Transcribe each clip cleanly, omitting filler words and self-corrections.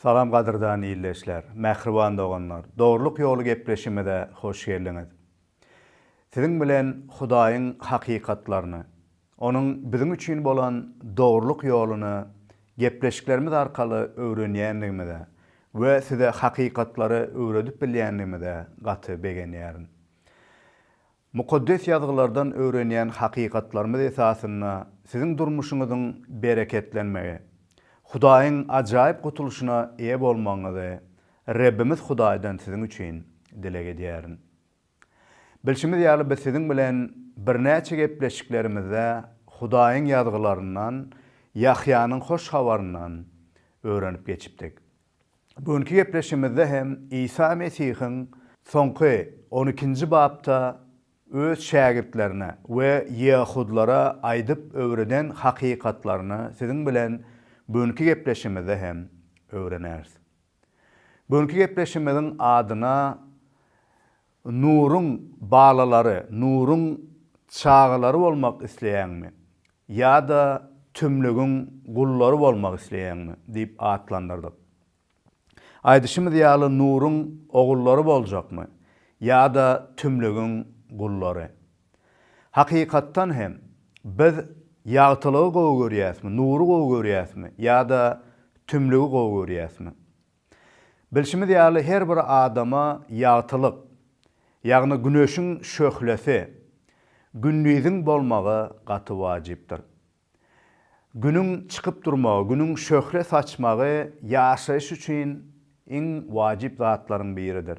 Salam qadırdan iyilleşler, mehriban doganlar. Doğruluk yolu gepleşimede hoş geldiňiz. Siziň bilen Hudaýyň hakykatlaryny, onun bizim üçin bolan doğruluk yoluny gepleşiklerimiz arkaly öwrenýändigimizde we size hakykatlary öwredip bilýändigimizde gaty begenýärin. Mukaddes ýazgylardan öwrenýän hakykatlarymyz esasyna siziň durmuşyňyzyň bereketlenmegi, Hudaýyň ajaýyp gutuluşuna eýe bolmaňyzy Rabbimiz Hudaýdan siziň üçin dilek edýärin. Bilşimiz ýaly biz siziň bilen birnäçe gepleşiklerimizde Hudaýyň ýazgylaryndan, Ýahýanyň hoş habaryndan öwrenip geçipdik. Bugünkü gepleşimizde hem İsa Mesihiň soňky 12-nji babda öz şägirdlerine we Ýahudlara aýdyp öwreden hakykatlaryny siziň bilen bugünkü gepleşimizde hem öwrenäris. Bugünkü gepleşimiziň adyna Nuruň balalary, Nuruň çağılary bolmak isleýänmi? Ýa-da tümlügiň gullary bolmak isleýänmi? diýip atlandyrdyk. Aýdyşymyz ýaly Nuruň ogullary boljakmy? Ýa-da tümlügiň gullary? Hakykatdan hem biz ýagtylygy gowy görýäsmi, nuru gowy görýäsmi ýa-da tümlügi gowy görýäsmi? Bilşimiz ýaly her bir adama ýagtylyk, ýagny güneşiň şöhlesi, günlüğiň bolmagy gaty wajypdyr. Günüň çykyp durmagy, günüň şöhle saçmagy ýaşaýyş üçin iň wajyp zatlaryň biridir.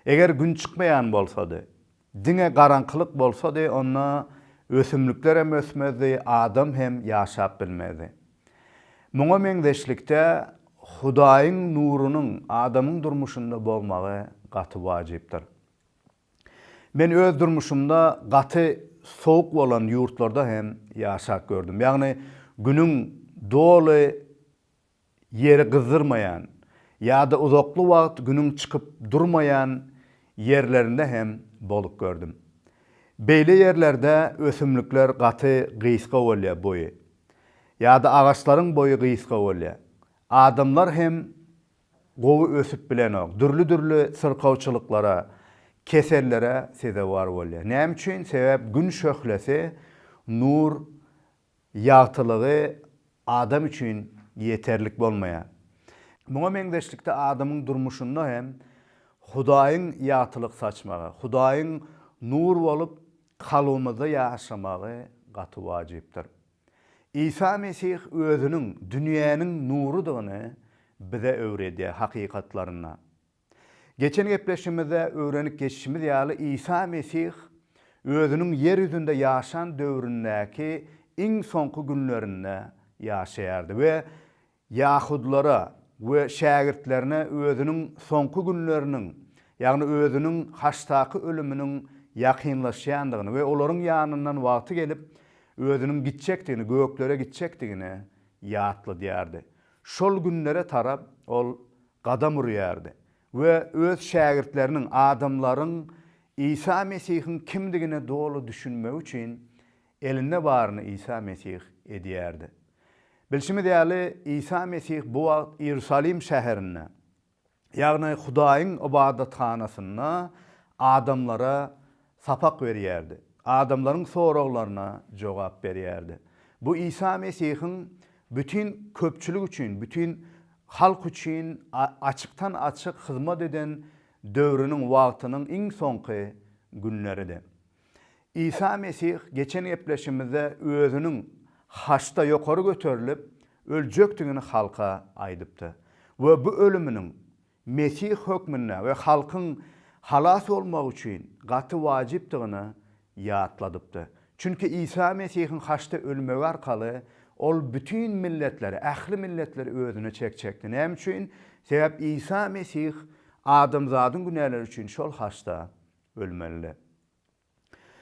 Eger gün çykmaýan bolsady, diňe garankylyk bolsady, onda ösümlükler hem ösmezdi, adam hem ýaşap bilmezdi. Muňa meňdeşlikde Hudaýyň nurunyň adamyň durmuşynda bolmagy gaty wajypdyr. Men öz durmuşymda gaty soğuk bolan ýurtlarda hem ýaşap gördüm. Ýagny günüň doly ýeri gyzyrmaýan ýa-da uzakly wagt günüň çykyp durmaýan ýerlerinde hem bolup gördüm. Beýle ýerlerde ösümlükler gaty gyska bolýar boýy. Ýa-da agaçlaryň boýy gyska bolýar. Adamlar hem gowy ösüp bilenok, dürli syrkawçylyklara, kesellere sebäp bolýar. Näme üçin? Sebäp gün şöhlesi, nur, ýagtylygy adam üçin ýeterlik bolmaýar. Muňa meňdeşlikde adamyň durmuşynda hem Hudaýyň ýagtylyk saçmagy, Hudaýyň nur bolup kalymyzda ýaşamagy gaty wajypdyr. İsa Mesih özüniň dünýäniň nurudygyny bize öwredýär hakykatlaryna. Geçen gepleşimizde öwrenip geçişimiz ýaly İsa Mesih özüniň yer ýüzünde ýaşan döwründäki iň soňky günlerinde ýaşaýardy we Ýahudlara we şägirdlerine özüniň soňky günleriniň, ýagny özüniň haştaky ölüminiň ýakynlaşýandygyny we olaryň ýanyndan wagty gelip özüniň gitjekdigini, göklere gitjekdigini ýatly diýärdi. Şol günlere tarap ol gadam urýardy we öz şägirdleriniň, adamlaryň İsa Mesihiň kimdigine dolu düşünmek üçin elinde baryny İsa Mesih edýärdi. Bilşimiz ýaly İsa Mesih bu wagt Ýerusalim şäherine, ýagny Hudaýyň ibadatxanasyna adamlara sapak berýärdi. Adamlaryň soraklaryna jogap berýärdi. Bu İsa Mesihiň bütün köpçülük üçin, bütün halk üçin açykdan açyk hyzmat eden döwrüniň wagtynyň iň soňky günleridir. İsa Mesih geçen gepleşimizde özüniň haçta ýokary göterilip öljekdigini halka aýdypdy. We bu ölüminiň Mesih hökmüne we halkyň halas bolmak üçin gaty wajypdygyny ýatladypdy. Çünki İsa Mesihiň haçta ölmegi arkaly ol bütün milletleri, ähli milletleri özüne çekdi. Näme üçin? Sebäp İsa Mesih adamzadyň günäleri üçin şol haçta ölmeli.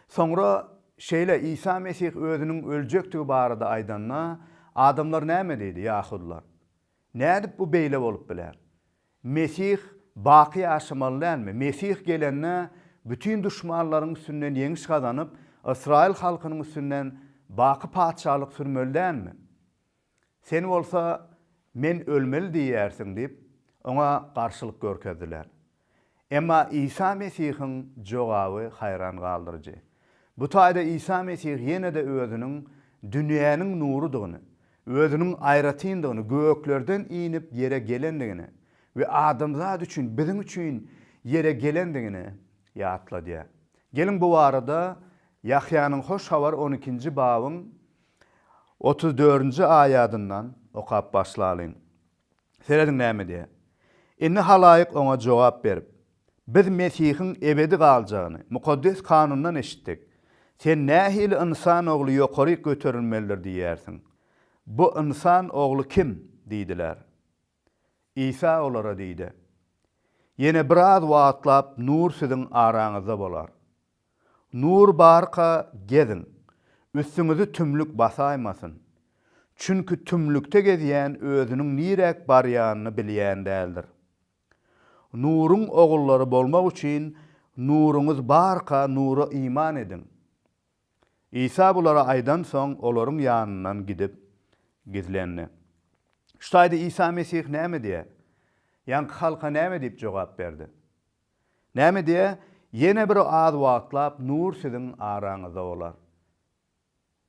Sonra şeýle İsa Mesih özüniň öljekdigi barada aýdanna adamlar näme diýdi Ýahudlar? Nädip bu beýle bolup biler? Mesih baky ýaşamalymy? Mesih gelenne bütün düşmanlaryň üstünden ýeňiş gazanyp Israil halkynyň üstünden baky paçalyk sürmeli dälmi? Sen bolsa men ölmeli diýersiň diýip ona garşylyk görkezdiler. Emma İsa Mesihiň jogaby hayran galdyrjy. Bu taýda İsa Mesih ýene-de özüniň dünýäniň nurudygyny, özüniň aýratyndygyny, göklerden inip ýere gelendigini we adamzat üçin, biziň üçin ýere gelendigini ýatlady. Gelin bu arada Yahyanyň hoş habar 12-nji babyň 34-nji aýatyndan okap başlalyň. Seredin näme diýär? Inni halaýyk ona jogap berip, biz Mesihiň ebedi galjagyny mukaddes kanundan eşitdik. Sen nähil insan ogly ýokary göterilmelidir diýersiň. Bu insan ogly kim? diýdiler. İsa olara diýdi. Ýene biraz wagtlap nur siziň araňyzda bolar. Nur barka gezin, üstüňizi tümlük basaýmasyn. Çünki tümlükde gezýän özüniň nirek barýanyny bilýän däldir. Nuruň ogullary bolmak üçin nuruňyz barka nura iman edin. İsa bulara aýdan soň olaryň ýanyndan gidip gizlendi. Şu taýda İsa Mesih näme diýär? Ýa-ni halka näme diýip jogap berdi? Näme diýär? Ýene bir az wagtlap nur siziň araňyzda bolar.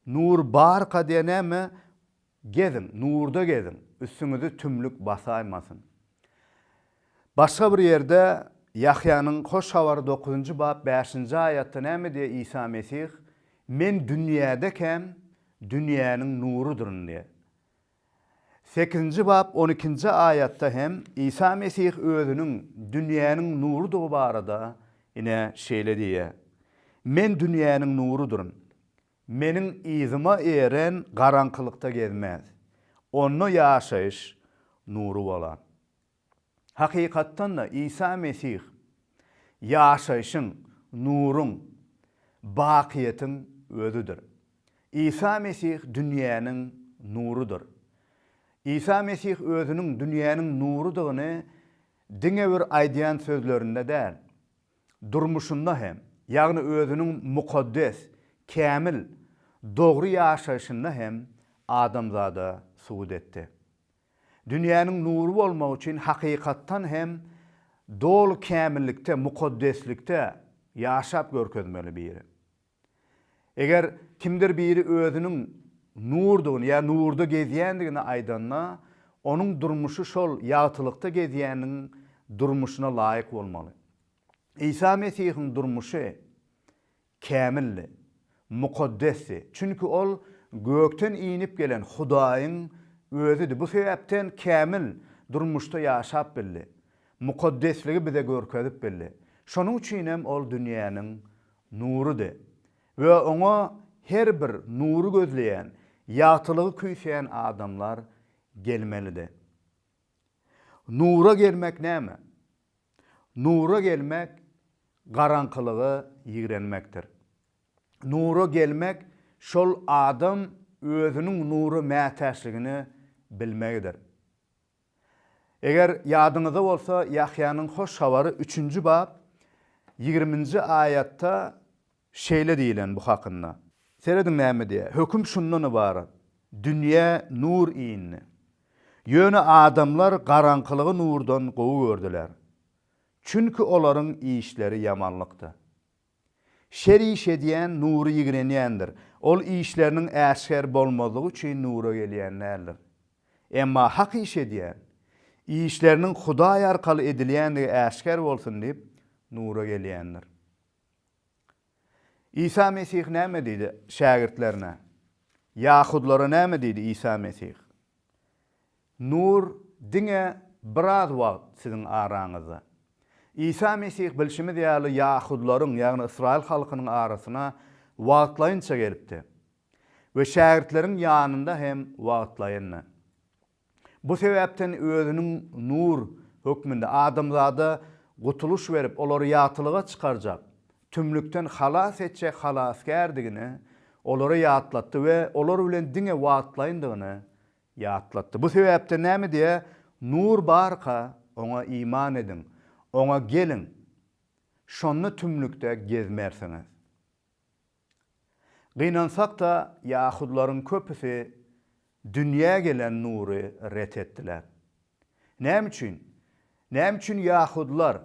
Nur barka diýe näme? Gezin, nurda gezin. Üstüňizi tümlük basaýmasyn. Başga bir ýerde Yahyanyň hoş habary 9-njy bab 5-nji aýatda näme diýär İsa Mesih? Men dünýädekem dünýäniň nuruduryn diýär. 8-nji bab 12-nji aýatda hem İsa Mesih özüniň dünýäniň nurudygy barada ine şeýle diýär. Men dünýäniň nuruduryn. Meniň izima eren garankylykda gezmez. Onu ýaşaýyş nuru bolar. Hakykatdan da İsa Mesih ýaşaýyşyň, nuruň, bakiýetiň özüdür. İsa Mesih dünýäniň nurudur. İsa Mesih özüniň dünýäniň nurudygyny diňe bir aýdýan sözlerinde däl, durmuşunda hem, ýagny özüniň mukaddes, kämil, dogry ýaşaýyşynda hem adamzada suud etdi. Dünýäniň nuru bolmak üçin hakykatdan hem dol kämillikde, mukaddeslikde ýaşap görkezmeli biri. Eger kimdir biri özüniň nurdugyny ýa nurda gezýändigini aýdanna, onuň durmuşy şol ýagtylykda gezýäniň durmuşyna laýyk bolmaly. İsa Mesihiň durmuşy kämilli, mukaddessi. Çünki ol gökten inip gelen Hudaýyň özüdi. Bu sebäpden kämil durmuşda ýaşap bildi. Mukaddesligi bize görkezip bildi. Şonuň üçin hem ol dünýäniň nurudy. We ona her bir nuru gözleyen, ýagtylygy küýseýän adamlar gelmelidir. Nura gelmek näme? Nura gelmek garankylygy ýigrenmekdir. Nura gelmek şol adam özüniň nuru mätäçligini bilmegidir. Eger ýadyňyzda bolsa Yahyanyň hoş habary 3-nji bab 20-nji aýatda şeýle diýilen bu hakynda. Seredin näme diýär? Höküm şundan ibarat. Dünýä nur iýinni. Ýöne adamlar garankylygy nurdan gowy gördüler. Çünki olaryň işleri yamanlykdy. Şer iş edýän nuru ýigrenýändir. Ol işleriniň äşger bolmadygy üçin nura gelýänlerdir. Emma hak iş edýän, işleriniň Hudaý arkaly edilýändigi äşger bolsun diýip nura gelýändir. İsa Mesih näme diýdi şägirdlerine? Ýahudlara näme diýdi İsa Mesih? Nur diňe biraz wagt siziň araňyzda. İsa Mesih bilşimi diýäli Yahudlaryň, ýagny Israil halkynyň arasyna wagtlaýynça gelipdi. We şägirdleriň ýanynda hem wagtlaýyndy. Bu sebäpden özüniň nur hökmünde adamzada gutuluş berip olary ýatylyga çykarjak, tümlükden halas etjek halaskärdigini olary ýatlatdy we olar bilen diňe wagtlaýyndygyny ýatlatdy. Bu sebäpden näme diýär? Nur barka, ona iman edin, ona gelin, şonu tümlükde gezmersiňiz. Gynansak da Yahudlaryň köpüsi dünya gelen nuru ret etdiler. Näme üçin? Näme üçin Yahudlar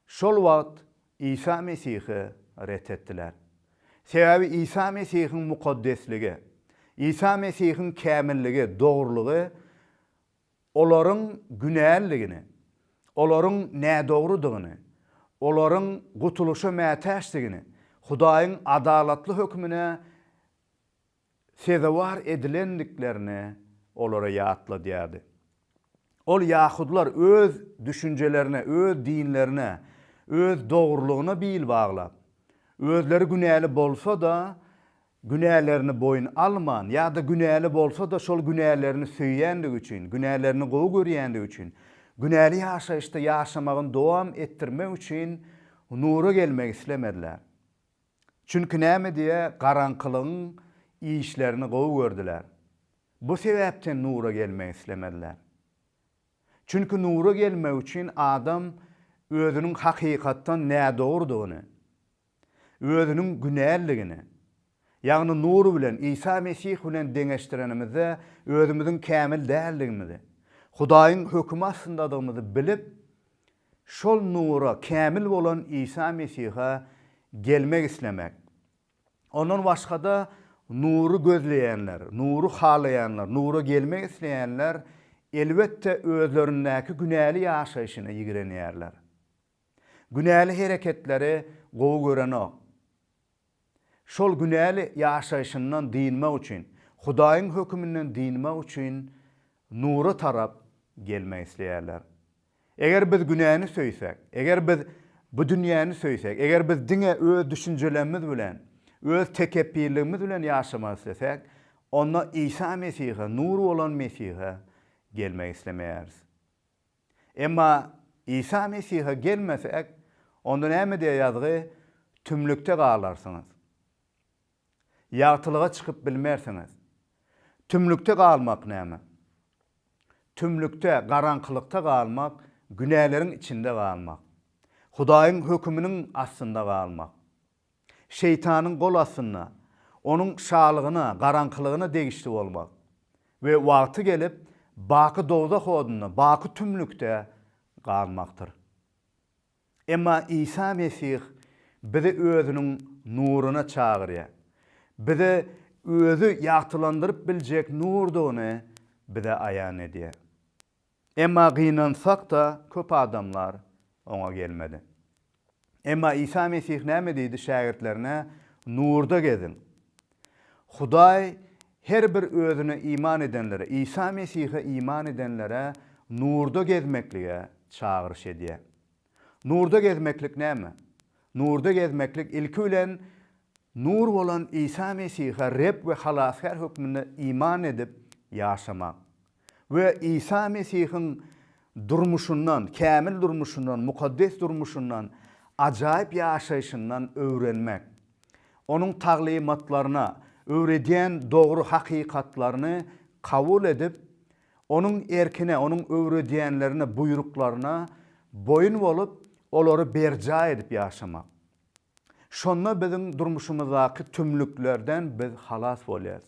şol wagt İsa Mesihi ret etdiler? Sebebi İsa Mesihi'nin mukaddesligi, İsa Mesihi'nin kämilligi, dogrulygy olaryň günälligini, olaryň nädogrudygyny, olaryň gutuluşa mätäşdigini, Hudaýyň adalatly hökmüne sezewar edilendiklerini olara ýatla diýdi. Ol Yahudlar öz düşüncelerine, öz dinlerine, öz dogrulygyna bil baglap, özleri günäli bolsa da günälerini boyun alman, ya da günäli bolsa da şol günälerini söýýändig üçin, günälerini gowy görýändig üçin, günäli ýaşaýyşda ýaşamagyny dowam etdirmek üçin nura gelmek islemediler. Çünkü näme diýe garankylygyň işlerini gowy gördüler. Bu sebäpden nura gelmek islemediler. Çünkü nura gelmek üçin adam özünün hakykatdan nädogrudygyny, özünün günälligini, ýagny nuru bilen İsa Mesih bilen deňeşdirenimizde özümizin kämil däldigimizi, Hudaýyň hökmü astındadygymyzy bilip, şol nura kämil bolan İsa Mesih'e gelmek islemek. Ondan başga da nuru gözleýänler, nuru halaýanlar, nuru gelmek isleýänler elbette özlerindäki günäli ýaşaýyşyna ýigrenýärler. Günäli hereketleri gowy görenok. Şol günäli ýaşaýyşyndan diýilmek üçin, Hudaýyň hökmünden diýilmek üçin nuru tarap gelmek isleýärler. Eger biz günäni söýsek, eger biz bu dünýäni söýsek, eger biz diňe öz düşünjelerimiz bilen, öz tekebbirligimiz bilen ýaşamak islesek, onda İsa Mesih'e, nuru olan Mesih'e gelmek islemeýäris. Emma İsa Mesih'e gelmesek, onda näme diýe ýazgy? Tümlükde galarsınız. Ýagtylyga çykyp bilmersiniz. Tümlükde galmak näme? Tümlükde, garankylykda galmak, günälerin içinde galmak. Hudaýyň hökmüniň astynda galmak. Şeytanyň gol astynda, onuň şalygyna, garankylygyna degişli bolmak. Ve wagty gelip, baky dowda hodyna, baky tümlükde galmakdyr. Emma İsa Mesih bizi özünüň nuruna çagyrýar. Bizi özü ýagtylandyryp biljek nurdugyny bize aýan edýär. Emma gynansak da köp adamlar ona gelmedi. Emma İsa Mesih näme diýdi şagirdlerine? Nurda gezin. Hudaý her bir özüne iman edenlere, İsa Mesih'e iman edenlere nurda gezmeklige çağırış edýär. Nurda gezmeklik näme? Nurda gezmeklik ilki bilen nur bolan İsa Mesih'e Reb ve halaskar hökmüne iman edip ýaşamak. Ve İsa Mesih'in durmuşundan, kämil durmuşundan, mukaddes durmuşundan, ajaýyp ýaşaýyşyndan öwrenmek. Onun taglimatlaryna, öwredýän dogry hakykatlaryny kabul edip, onun erkine, onun öwredýänlerine, buyruklarına boyun bolup, olary berja edip ýaşamak. Şonda biziň durmuşymyzdaky tümlüklerden biz halas bolýarys.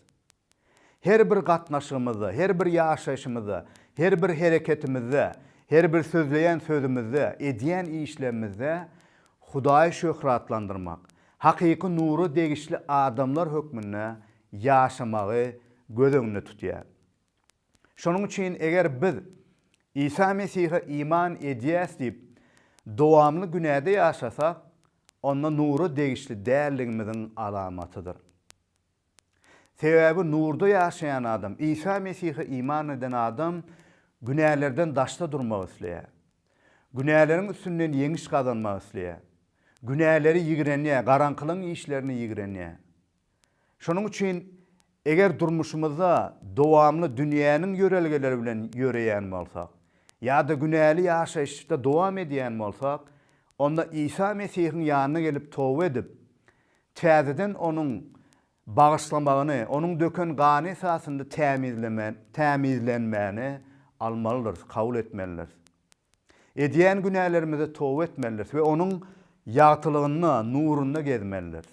Her bir gatnaşygymyzda, her bir ýaşaýyşymyzda, her bir hereketimizde, her bir sözleýän sözümizde, edýän işlerimizde Hudaýy şöhratlandyrmak, hakyky nuru degişli adamlar hökmüne ýaşamagy göz öňünde tutýar. Şonuň üçin eger biz İsa Mesih'e iman edýäs diýip dowamly günäde ýaşasak, onda nuru degişli dälligimiziň alamatydyr. Sebebi nurda ýaşaýan adam, İsa Mesih'e iman eden adam günälerden daşda durmak isleýär. Günäleriň üstünden ýeňiş kazanmak isleýär. Günäleri ýigrenýär, garankylyň işlerini ýigrenýär. Şonuň üçin eger durmuşymyzda dowamly dünýäniň ýörelgeleri bilen ýöreýän bolsak, ýa-da günäli ýaşaýyşda dowam edýän bolsak, onda İsa Mesih'in ýanyna gelip towba edip, täzeden onuň bağışlamagyny, onuň döken gany esasynda tämizlenmäni almalydyr, kabul etmelidir. Edýän günälerimize towba etmelidir we onuň ýagtylygyna, nurunyna gezmelidir.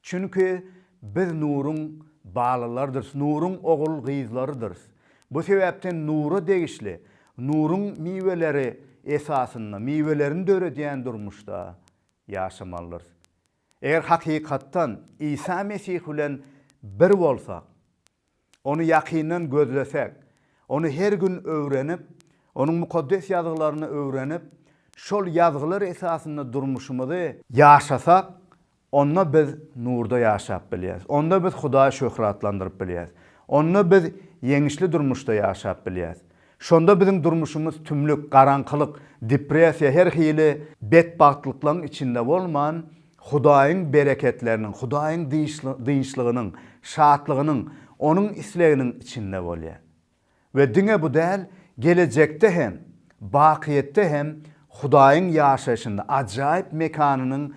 Çünki biz nurun balalardır, nurun oğul gyzlarydyr. Bu sebäpden nuru degişli, nurun miweleri esasında, miwelerini döredýän durmuşda ýaşamalydyr. Eger hakykatdan İsa Mesih bilen bir bolsak, onu yakynyň gözlesek, onu her gün öwrenip, onun mukaddes ýazgylaryny öwrenip, şol ýazgylar esasında durmuşymyzy ýaşasak, onda biz nurda ýaşap bilýäs. Onda biz Hudaýy şöhratlandyryp bilýäs. Onda biz yeňişli durmuşda ýaşap bilýäs. Şonda bizim durmuşumuz tümlük, garankylyk, depressiýa, her hili betbahtlyklaryň içinde bolman, Hudaýyň bereketleriniň, Hudaýyň dyňçlygynyň, şatlygynyň, onun isleginiň içinde bolýar. Ve diňe bu däl, gelecekde hem, bakyetde hem Hudaýyň ýaşaşynda ajaýyp mekanynyň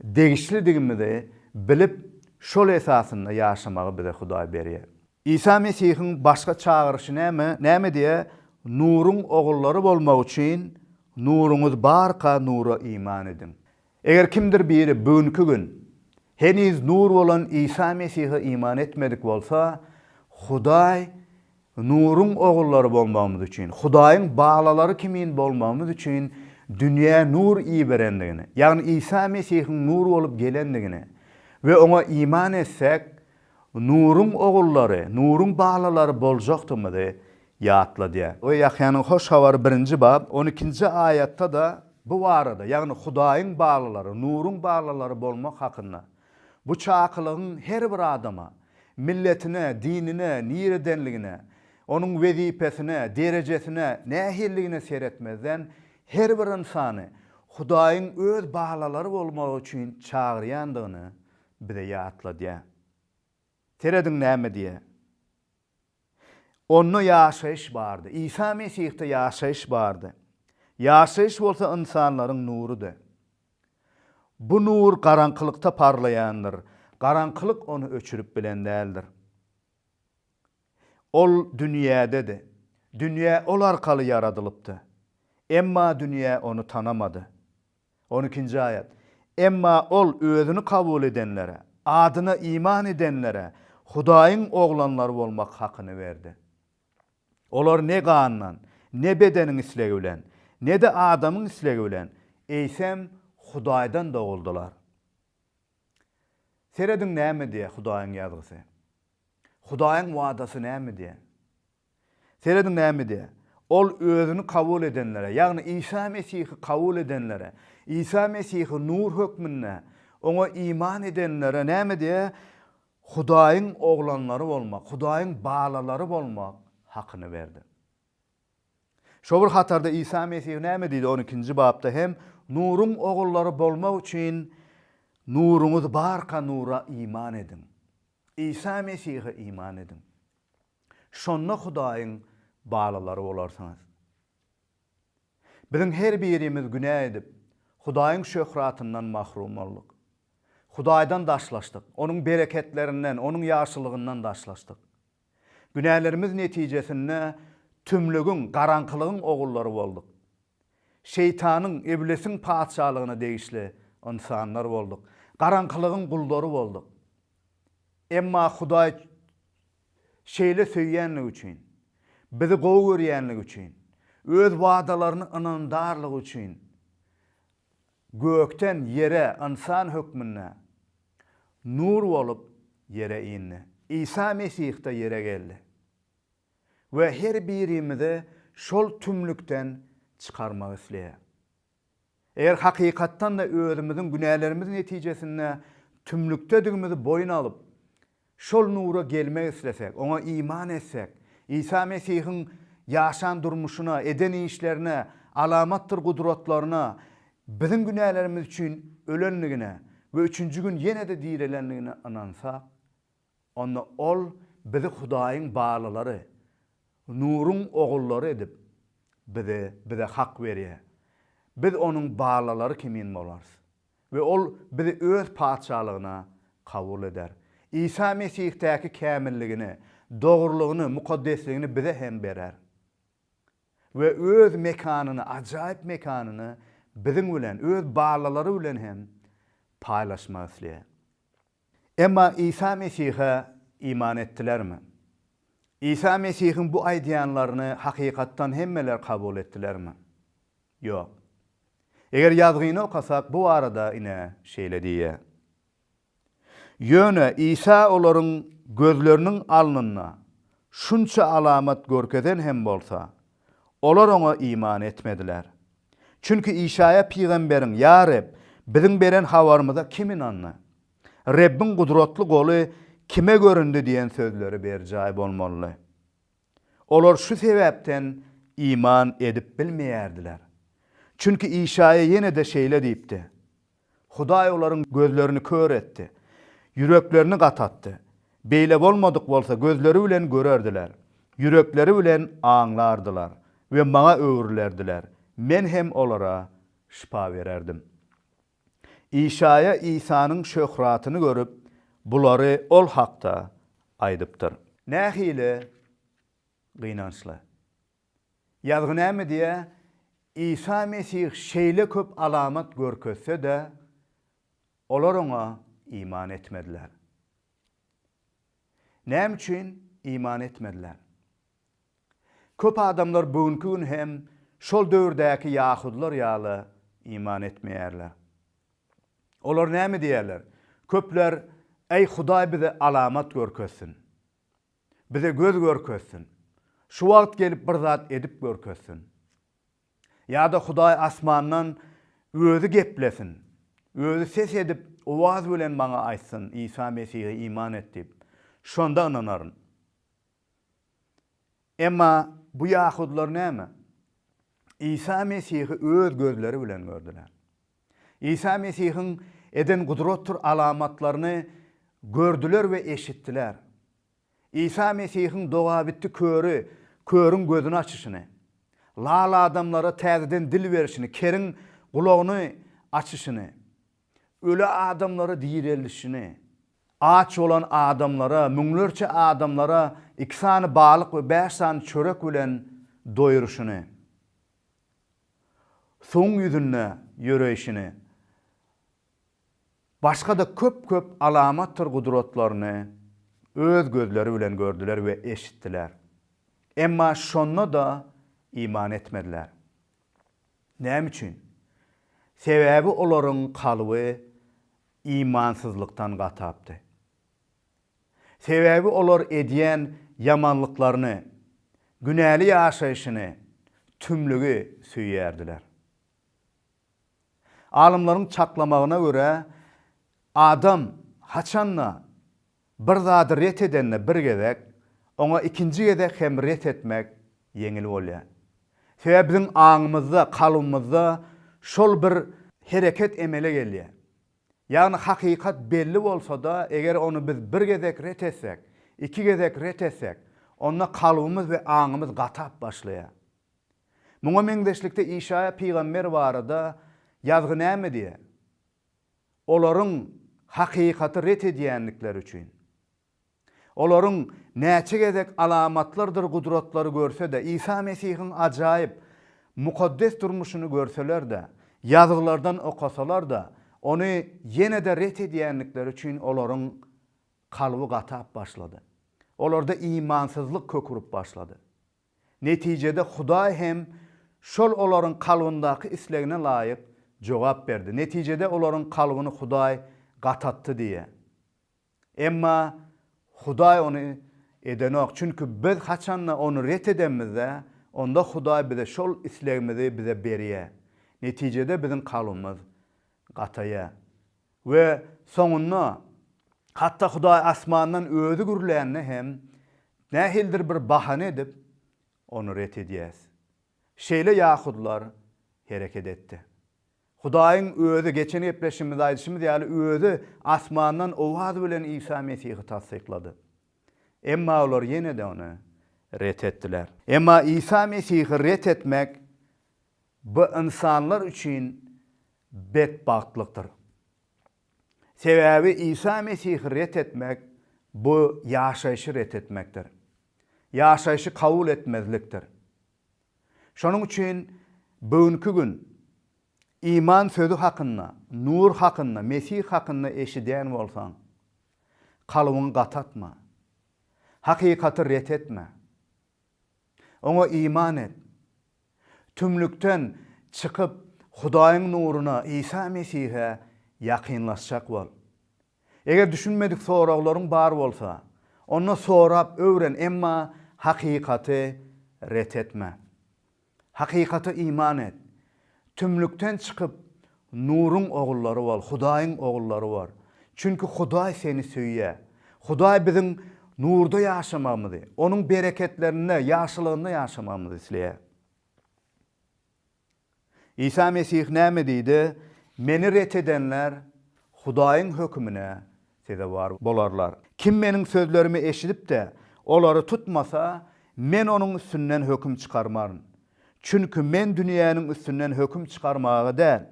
degişlidigini bilip, şol esasında ýaşamagy bize Hudaý berýär. İsa Mesihiň başga çağırışı näme diye? Nurun oğulları bolmak üçin nurunuz barka nura iman edin. Eger kimdir biri bugünkü gün heniz nur bolan İsa Mesih'e iman etmedik bolsa, Hudaý nurun oğulları bolmamız üçin, Hudaýyň bağlalary kimin bolmamız üçin dünýä nur iberendigini, ýagny İsa Mesihiň nur bolup gelendigini ve ona iman etsek, nurun oğulları, nurun bağlalary boljakdymydy ýatlady. O Ýahýanyň hoş habary 1-nji bab 12-nji aýatda da bu barada, ýagny Hudaýyň bağlalary, nurun bağlalary bolmak hakynda. Bu çakylygyň her bir adama, milletine, dinine, niredenligine, onun wezipesine, derejesine, nähilligine seretmezden her bir insany Hudaýyň öz bağlalary bolmak üçin çagyrýandygyny bize ýatlady. Terediň näme diye? Onno ýaşaýyş bardy. İsa Mesih'te ýaşaýyş bardy. Ýaşaýyş bolsa insanlaryň nurudy. Bu nur garankylykda parlaýandyr. Garankylyk onu öçürüp bilen däldir. Ol dünýäde-de. Dünýä ol arkaly yaradylypdy. Emma dünýä onu tanamady. 12-nji aýat. Emma ol özüni kabul edenlere, adyna iman edenlere Hudaýyň oglanlary bolmak hakyny berdi. Olar ne gandan, ne bedeniň islegi bilen, ne de adamyň islegi bilen eýsem Hudaýdan doguldylar. Serediň näme diýe Hudaýyň ýazgysy? Hudaýyň wadasy näme diýe? Serediň näme diýe? Ol özüni kabul edenlere, ýagny İsa Mesih'i kabul edenlere, İsa Mesih'i nur hökmüne, ona iman edenlere näme diýe? Hudaýyň oglanlary bolmak, Hudaýyň bağlalary bolmak hakyny berdi. Şo bir hatarda İsa Mesih näme diýdi 12-nji babda hem nurun oğulları bolmak üçin nurunuz barka nura iman edin. İsa Mesih'e iman edin. Şonda Hudaýyň bağlalary bolarsyňyz. Biziň her birimiz günah edip Hudaýyň şöhratyndan mahrum boldyk. Hudaýdan daşlaşdyk. Onun bereketlerinden, onun ýaşylygyndan daşlaşdyk. Günahlarymyz netijesinde tümlügün, garankylygyň ogullary boldyk. Şeytanyň, iblisiň paçalygyna degişli insanlar boldyk. Garankylygyň guldary boldyk. Emma Hudaý şeýle söýýänligi üçin, bizi gowy görýänligi üçin, öz wadalaryny ynandarlygy üçin gökten yere, insan hökmüne nur bolup yere indi. İsa Mesih de yere geldi. Ve her birimizi şol tümlükten çıkarmak isleýär. Eger hakykatdan da özümiziň günahlarymyz netijesinde tümlükdedigimizi boyun alıp şol nura gelmek islesek, ona iman etsek, İsa Mesih'in ýaşan durmuşuna, eden işlerine, alamattyr gudratlaryna, bizim günahlarymyz üçin ölenligine ve 3-nji gün ýene de direlenligine inansak, onda ol bizi Hudaýyň bağlalary, nurun ogullary edip bize hak berýär. Biz onun bağlalary kimin bolarys ve ol bizi öz paçalygyna kabul eder. İsa Mesih'teki kämilligini, dogrulygyny, mukaddesligini bize hem berer. Ve öz mekanyny, ajaýyp mekanyny biziň bilen, öz bağlalary bilen hem paýlaşmak isleýär. Emma İsa Mesih'e iman ettilermi? İsa Mesih'in bu aýdýanlaryny hakykatdan hemmeler kabul etdilermi? Ýok. Eger ýazgyny okasak bu arada ine şeýle diýe. Ýöne İsa olaryň gözleriniň alnyna şunça alamat görkeden hem bolsa, olar ona iman etmediler. Çünkü İsa'ya peýgamberiň "Ya Reb, biziň beren habarymyza kim inandy? Rebbin gudratly goly kime göründü?" diýen sözleri berjay bolmaly. Olar şu sebäpden iman edip bilmeýärdiler. Çünkü İsa'ya yine de şeýle diýipdi. Hudaý olaryň gözlerini kör etdi, yüreklerini gatatdy. Beýle bolmadyk bolsa gözleri bilen görerdiler, yürekleri bilen aňlardylar we maňa öwürlerdiler. Men hem olara şifa bererdim. İsa'ya İsa'nın şöhratyny görüp bulary ol hakda aýdypdyr. Nähili gynançly. Ýazgy näme diýe? İsa Mesih şeýle köp alamat görkezse de olar ona iman etmediler. Näme üçin iman etmediler? Köp adamlar bugünkü gün hem şol döwürdäki Yahudlar ýaly iman etmeýärler. Olar näme diýerler? Köpler "Ey Hudaý bize alamat görkezsin. Bize göz görkezsin. Şu wagt gelip bir zat edip görkezsin. Ýa-da Hudaý asmandan özü geplesin. Özü ses edip owaz bilen maňa aýtsyn, İsa Mesih'e iman etdim. Şonda inanaryn." Emma bu Yahudlar näme? İsa Mesih'i öz gözleri bilen gördüler. İsa Mesih'in eden gudratly alamatlaryny gördüler ve eşitdiler. İsa Mesih'in dogabitli körün gözünü açyşyny, lala adamlara täzeden dil berişini, kerin gulagyny açyşyny, öle adamlara diýerelişini, aç olan adamlara, müňlerçe adamlara 2 sany balyk we 5 sany çörek bilen doýuruşyny, soň ýüzüne ýöreýişini, başga da köp alamatlar gudratlaryny öz gözleri bilen gördüler ve eşitdiler. Emma şonna da iman etmediler. Näme üçin? Sebäbi olaryň kalby imansızlıktan gatapdy. Sebäbi olar edýän yamanlyklaryny, günäli ýaşaýyşyny, tümlügi süýýärdiler. Alımlaryň çaklamagyna görä, adam haçanla bir zady ret edenne bir gezek, ona ikinci gezek hem ret etmek yeňil bolýar. Sebäbi biziň aňymyzda, kalbymyzda şol bir hereket emele gelýär. Ýagny hakykat belli bolsa da, eger onu biz bir gezek ret etsek, 2 gezek ret etsek, onda kalbymyz we aňymyz gatap başlaýar. Muňa meňdeşlikde İsa peýgamber barada ýazgy näme diýer? Olaryň hakykaty ret edýänlikleri üçin. Olaryň näçe gezek alamatlardyr, gudratlary görse de, İsa Mesih'in ajaýyp mukaddes durmuşyny görseler de, ýazgylardan okasalar da, onu yine de ret edýänlikleri üçin olaryň kalby gatap başlady. Olarda imansızlyk kökürüp başlady. Netijede Hudaý hem şol olaryň kalbyndaky islegine laýyk jogap berdi. Netijede olaryň kalbyny Hudaý gatatdy diýe. Emma Hudaý onu edenok. Çünkü biz haçanla onu ret edemizde, onda Hudaý bize şol islegimizi bize berýär. Netijede biziň kalbymyz gataya. Ve soňunda hatta Hudaý asmandan özü gürleýänne hem nähildir bir bahane edip onu ret edýäs. Şeýle Yahudlar hereket etdi. Hudaýyň özü geçen gepleşimiz aýdyşymyz ýaly özü asmandan owaz bilen İsa Mesih'i tasdiklady. Emma olar ýene de onu ret etdiler. Emma İsa Mesih'i ret etmek bu insanlar üçin bedbahtlıktır. Sebäbi İsa Mesih'i ret etmek bu ýaşaýyşy ret etmekdir. Ýaşaýyşy kabul etmezlikdir. Şonuň üçin bugünkü gün iman sözü hakynda, nur hakynda, Mesih hakynda eşidýän bolsaň, kalbyňy gatatma. hakikaty ret etme. Oňa iman et. Tümlükten çıkıp Hudaýyň nuruna, İsa Mesihe ýakynlaşjak bol. Eger düşünmedik soraglaryň bar bolsa, onu sorap öwren, emma hakikaty ret etme. Hakikaty iman et. Tümlükten çıkıp nurun ogullary bol, Hudaýyň ogullary bar. Çünkü Hudaý seni söýýär. Hudaý biziň nurda ýaşamamyzy, onuň bereketlerine, ýaşylygyna ýaşamamyzy isleýär. İsa Mesih näme diýdi? Meni ret edenler Hudaýyň hökmüne sede bar bolarlar. Kim meniň sözlerimi eşidip de olary tutmasa, men onuň üstünden hökm çykarmaryn. Çünkü men dünýäniň üstünden hökm çykarmagy däl,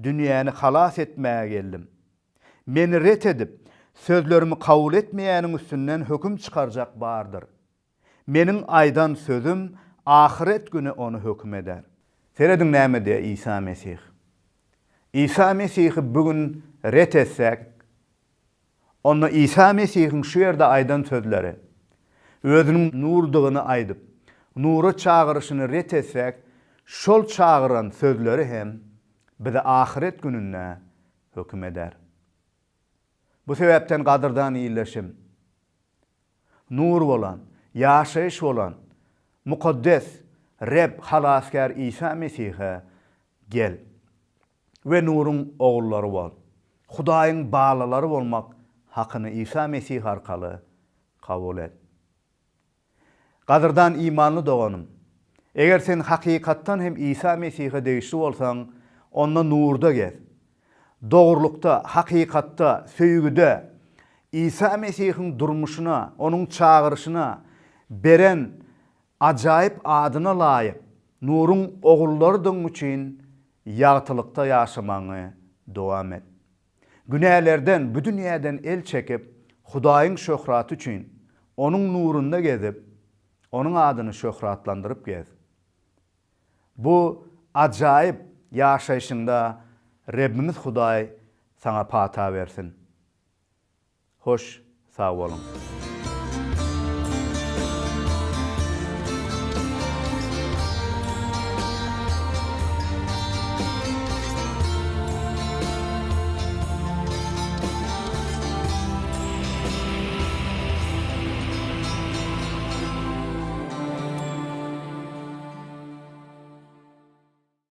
dünýäni halas etmäge geldim. Meni ret edip sözlerimi kabul etmeýäniň üstünden hökm çykarjak bardyr. Meniň aýdan sözüm ahiret günü onu hökm eder. Seredin näme diýär İsa Mesih? İsa Mesih'i bugün ret etsek, onu İsa Mesih'in şu yerde aýdan sözleri, özüniň nurdugyny aýdyp, nura çağırışyny ret etsek, şol çağıran sözleri hem bize ahiret gününe hökm eder. Bu sebepten gadyrdan iýleşim, nur bolan, ýaşaýyş bolan, mukaddes Reb halaskar İsa Mesih'e gel ve nurun oğulları bol. Hudaýyň bağlalary bolmak hakyny İsa Mesih arkaly kabul et. Gadyrdan imanly doganym, eger sen hakykatdan hem İsa Mesih'e değişli bolsaň, onda nurda gez. Dogrulukda, hakykatda, söýgüde İsa Mesih'in durmuşuna, onuň çağırışyna beren ajaýyp adyna laýyk nurun ogullarydyň üçin ýagtylykda ýaşamagy dowam et. Günälerden, bu dünýäden el çekip Hudaýyň şöhraty üçin onuň nurunda gezip onuň adyny şöhratlandyryp gez. Bu ajaýyp ýaşaýşynda Rabbimiz Hudaý sana pata bersin. Hoş, sağ olun.